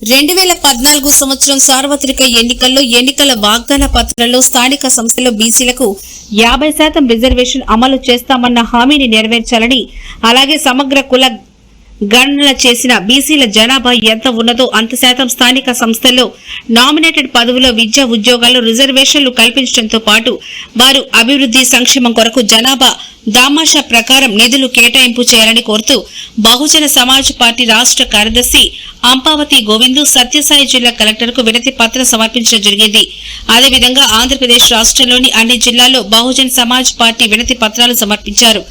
2014 సంవత్సరం సార్వత్రిక ఎన్నికల్లో ఎన్నికల వాగ్దాన పత్రంలో స్థానిక సంస్థల్లో బీసీలకు 50% రిజర్వేషన్ అమలు చేస్తామన్న హామీని నెరవేర్చాలని, అలాగే సమగ్ర కుల గణన చేసిన బీసీల జనాభా ఎంత ఉన్నదో అంత శాతం స్థానిక సంస్థల్లో నామినేటెడ్ పదవుల విద్యా ఉద్యోగాల్లో రిజర్వేషన్లు కల్పించడంతో పాటు వారు అభివృద్ధి సంక్షేమం కొరకు జనాభా దామాషా ప్రకారం నిధులు కేటాయింపు చేయాలని కోరుతూ బహుజన సమాజ్ పార్టీ రాష్ట్ర కార్యదర్శి అంపావతి గోవిందు సత్యసాయి జిల్లా కలెక్టర్కు వినతి పత్రం సమర్పించడం జరిగింది. అదేవిధంగా ఆంధ్రప్రదేశ్ రాష్ట్రంలోని అన్ని జిల్లాల్లో బహుజన సమాజ్ పార్టీ వినతి పత్రాలు సమర్పించారు.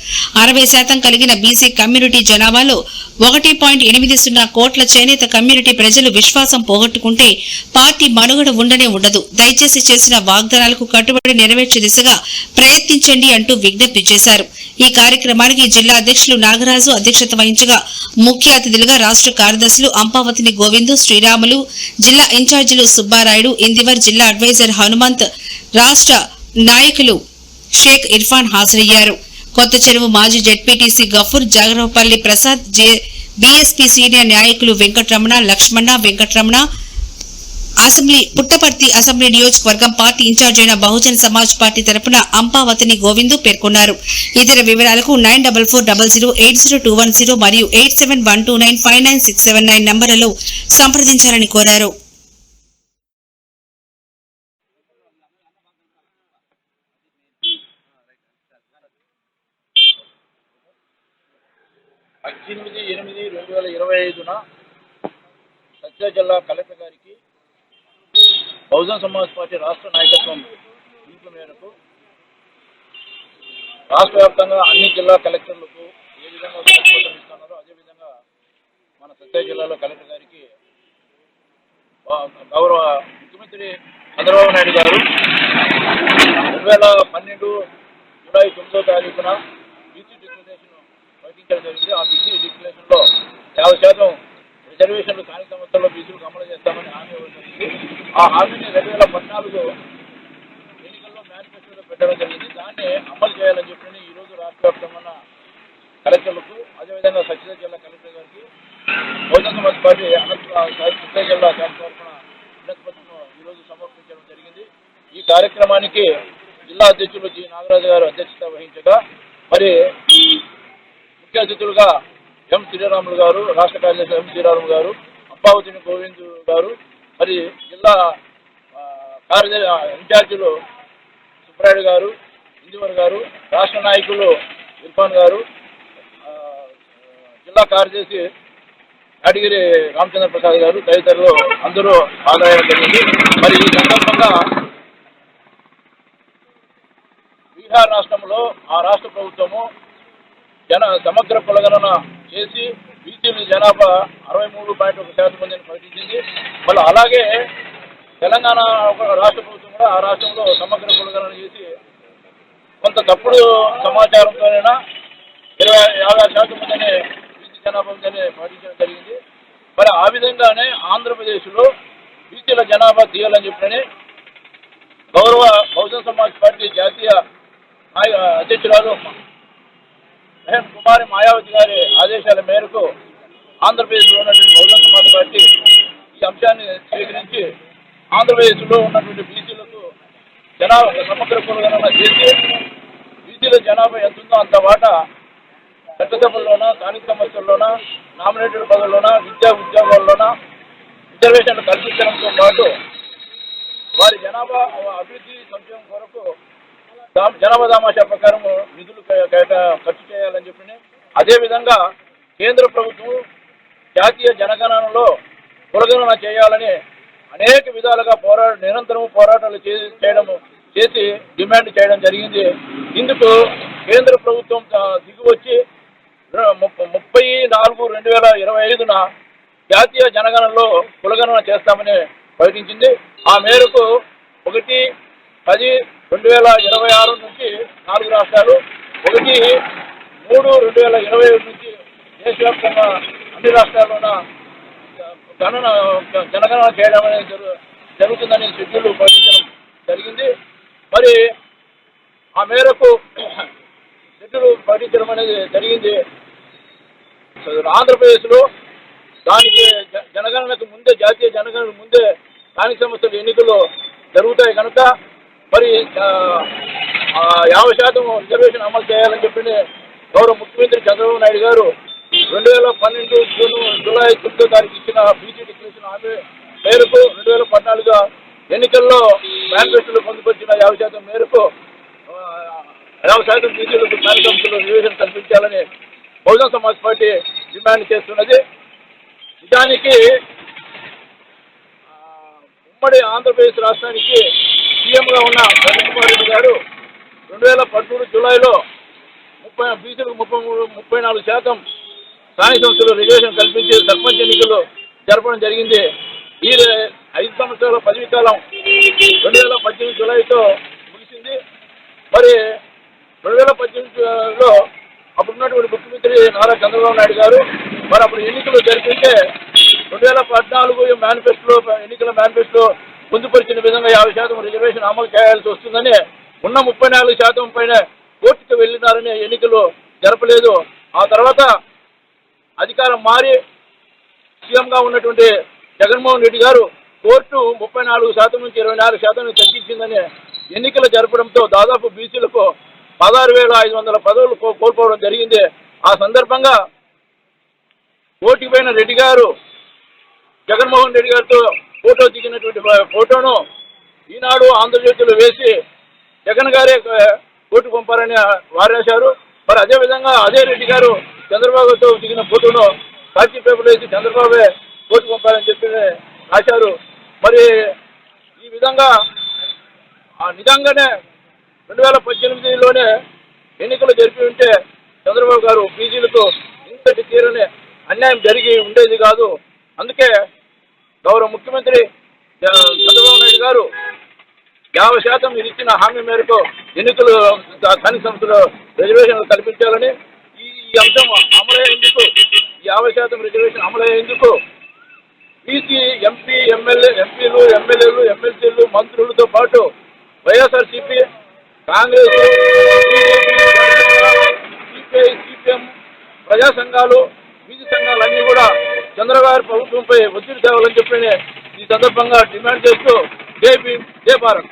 60% కలిగిన బీసీ కమ్యూనిటీ జనాభాలో 1.80 కోట్ల చేనేత కమ్యూనిటీ ప్రజలు విశ్వాసం పోగొట్టుకుంటే పార్టీ మనుగడ ఉండనే ఉండదు. దయచేసి చేసిన వాగ్దానాలకు కట్టుబడి నెరవేర్చే దిశగా ప్రయత్నించండి అంటూ విజ్ఞప్తి చేశారు. ఈ కార్యక్రమానికి జిల్లా అధ్యక్షులు నాగరాజు అధ్యక్షత వహించగా ముఖ్య అతిథులుగా రాష్ట్ర కార్యదర్శులు అంపావతిని గోవిందు, శ్రీరాములు, జిల్లా ఇన్ఛార్జీలు సుబ్బారాయుడు, ఇందివర్ జిల్లా అడ్వైజర్ హనుమంత్, రాష్ట్ర నాయకులు షేక్ ఇర్ఫాన్ హాజరయ్యారు. కొత్త చెరువు మాజీ ZPTC Gafoor, Jagaravapalli Prasad, BSP senior నాయకులు వెంకటరమణ, లక్ష్మణ, వెంకటరమణ, పుట్టపర్తి అసెంబ్లీ నియోజకవర్గం పార్టీ ఇన్ఛార్జ్ అయిన బహుజన సమాజ్ పార్టీ తరపున అంపావతిని గోవిందు పేర్కొన్నారు. ఇతర వివరాలకు 9440080210 మరియు 8712959679 నంబర్లలో సంప్రదించాలని కోరారు. సత్య జిల్లా కలెక్టర్ గారికి బహుజన సమాజ్ పార్టీ రాష్ట్ర నాయకత్వం పిలుపు మేరకు రాష్ట్ర వ్యాప్తంగా అన్ని జిల్లా కలెక్టర్లకు ఏ విధంగా ఇస్తున్నారో అదేవిధంగా మన సత్య జిల్లాలో కలెక్టర్ గారికి గౌరవ ముఖ్యమంత్రి చంద్రబాబు నాయుడు గారు 2012 జూలై 9వ తారీఖున బీసీ డిక్లరేషన్ ప్రకటించడం జరిగింది. ఆ బీసీ డిక్లరేషన్లో 50% రిజర్వేషన్లు స్థానిక సంస్థల్లో బీసీలకు అమలు చేస్తామని హామీ ఇవ్వడం జరిగింది. ఆ హామీని 2014 ఎన్నికల్లో మేనిఫెస్టోలో పెట్టడం జరిగింది. దాన్ని అమలు చేయాలని చెప్పి ఈరోజు రాష్ట్ర వ్యాప్తంగా కలెక్టర్లకు అదేవిధంగా సత్య జిల్లా కలెక్టర్ గారికి బహుజన సమాజ్ పార్టీ సత్య జిల్లా తరఫున వినతిపత్రం ఈరోజు సమర్పించడం జరిగింది. ఈ కార్యక్రమానికి జిల్లా అధ్యక్షులు జి నాగరాజు గారు అధ్యక్షత వహించగా మరి ముఖ్య అతిథులుగా ఎం శ్రీరాములు గారు, రాష్ట్ర కార్యదర్శి ఎం శ్రీరాములు గారు, అంపావతిని గోవింద్ గారు, మరి జిల్లా కార్యదర్శి ఇన్ఛార్జీలు సుబ్రాయుడు గారు, ఇందివర్ గారు, రాష్ట్ర నాయకులు ఇర్ఫాన్ గారు, జిల్లా కార్యదర్శి అడిగిరి రామచంద్ర ప్రసాద్ గారు తదితరులు అందరూ హాజరయ్యడం జరిగింది. మరి ఈ సందర్భంగా బీహార్ రాష్ట్రంలో ఆ రాష్ట్ర ప్రభుత్వము సమగ్ర కులగణన చేసి బీసీల జనాభా 63.1% మందిని ప్రకటించింది. మళ్ళీ అలాగే తెలంగాణ రాష్ట్ర ప్రభుత్వం కూడా ఆ రాష్ట్రంలో సమగ్ర కులగణన చేసి కొంత తప్పుడు సమాచారంతోనైనా 56% మందిని బీసీ జనాభా ఉందని ప్రకటించడం జరిగింది. మరి ఆ విధంగానే ఆంధ్రప్రదేశ్లో బీసీల జనాభా తీయాలని చెప్పని గౌరవ బహుజన సమాజ్ పార్టీ జాతీయ అధ్యక్షురాలు మహేష్ కుమారి మాయావతి గారి ఆదేశాల మేరకు ఆంధ్రప్రదేశ్లో ఉన్నటువంటి బహుజన సమాజ్ పార్టీ ఈ అంశాన్ని స్వీకరించి ఆంధ్రప్రదేశ్లో ఉన్నటువంటి బీసీలకు జనాభా సమగ్ర కులగణన చేసి బీసీల జనాభా ఎంత ఉందో అంత వాటా చట్టసభల్లోనా, స్థానిక సంస్థల్లోనా, నామినేటెడ్ పదవుల్లోనా, విద్యా ఉద్యోగాల్లోనా రిజర్వేషన్లు కల్పించడంతో పాటు వారి జనాభా అభివృద్ధి సంక్షేమం కొరకు జనాభా దామాషా ప్రకారం నిధులు ఖర్చు చేయాలని చెప్పి అదేవిధంగా కేంద్ర ప్రభుత్వం జాతీయ జనగణనలో కులగణన చేయాలని అనేక విధాలుగా నిరంతరం పోరాటాలు చేసి డిమాండ్ చేయడం జరిగింది. ఇందుకు కేంద్ర ప్రభుత్వం దిగివచ్చి 30/4/2025 జాతీయ జనగణనలో కులగణన చేస్తామని ప్రకటించింది. ఆ మేరకు 1/10/2026 నుంచి 4 రాష్ట్రాలు, 1/3/2025 నుంచి దేశవ్యాప్తంగా అన్ని రాష్ట్రాల్లోన జనగణన చేయడం అనేది జరుగుతుందని షెడ్యూల్ ప్రకటించడం జరిగింది. మరి ఆ మేరకు షెడ్యూల్ ప్రకటించడం అనేది జరిగింది. ఆంధ్రప్రదేశ్లో దానికి జనగణనకు ముందే, జాతీయ జనగణనకు ముందే స్థానిక సంస్థల ఎన్నికలు జరుగుతాయి కనుక మరి 50% రిజర్వేషన్ అమలు చేయాలని చెప్పి గౌరవ ముఖ్యమంత్రి చంద్రబాబు నాయుడు గారు 2012 జూలై 9వ తారీఖు ఇచ్చిన బీసీ డిక్లరేషన్ హామీ మేరకు 2014 ఎన్నికల్లో మేనిఫెస్టోలో పొందుపరిచిన 50% మేరకు 50% బీసీలకు స్థానిక సంస్థలు రిజర్వేషన్ కల్పించాలని బహుజన సమాజ్ పార్టీ డిమాండ్ చేస్తున్నది. నిజానికి ఉమ్మడి ఆంధ్రప్రదేశ్ రాష్ట్రానికి సీఎంగా ఉన్న ప్రసన్న కుమార్ రెడ్డి గారు 2013 జూలైలో బీసీలకు 34% స్థానిక సంస్థలు రిజర్వేషన్ కల్పించి సర్పంచ్ ఎన్నికలు జరపడం జరిగింది. ఈ 5 సంవత్సరాల పదవీ కాలం 2018 జూలైతో ముగిసింది. మరి 2018లో అప్పుడున్నటువంటి ముఖ్యమంత్రి నారా చంద్రబాబు నాయుడు గారు మరి అప్పుడు ఎన్నికలు జరిపితే 2014 మేనిఫెస్టోలో ఎన్నికల మేనిఫెస్టో పొందుపరిచిన విధంగా 50% రిజర్వేషన్ అమలు చేయాల్సి వస్తుందని ఉన్న 34% పైన కోర్టుకు వెళ్ళినారని ఎన్నికలు జరపలేదు. ఆ తర్వాత అధికారం మారి సీఎంగా ఉన్నటువంటి జగన్మోహన్ రెడ్డి గారు కోర్టు 34% నుంచి 24% తగ్గించిందని ఎన్నికలు జరపడంతో దాదాపు బీసీలకు 16,500 పదవులు కోల్పోవడం జరిగింది. ఆ సందర్భంగా ఓటికి పోయిన రెడ్డి గారు జగన్మోహన్ రెడ్డి గారితో ఫోటో దిగినటువంటి ఫోటోను ఈనాడు ఆంధ్రజ్యోతిలో వేసి జగన్ గారే కోర్టు పంపారని వారేశారు. మరి అదేవిధంగా అదే రెడ్డి గారు చంద్రబాబుతో దిగిన ఫోటోను సాక్షి పేపర్లో వేసి చంద్రబాబే కోర్టు పంపారని చెప్పి రాశారు. మరి ఈ విధంగా నిజంగానే 2018లోనే ఎన్నికలు జరిపి ఉంటే చంద్రబాబు గారు బీసీలకు ఇంతటి తీరని అన్యాయం జరిగి ఉండేది కాదు. అందుకే గౌరవ ముఖ్యమంత్రి చంద్రబాబు నాయుడు గారు 50% మీరు ఇచ్చిన హామీ మేరకు ఎన్నికలు స్థానిక సంస్థలు రిజర్వేషన్లు కల్పించాలని ఈ అంశం అమలయ్యేందుకు ఈ 50% రిజర్వేషన్ అమలయ్యేందుకు బీసీ ఎంపీలు, ఎమ్మెల్యేలు, ఎమ్మెల్సీలు, మంత్రులతో పాటు వైఎస్ఆర్సీపీ, కాంగ్రెస్, సిపిఐ, సిపిఎం, ప్రజా సంఘాలు, బీసీ సంఘాలన్నీ కూడా చంద్రబాబు ప్రభుత్వంపై ఒత్తిడి తేవాలని చెప్పి ఈ సందర్భంగా డిమాండ్ చేస్తూ జై భీమ్, జై భారత్.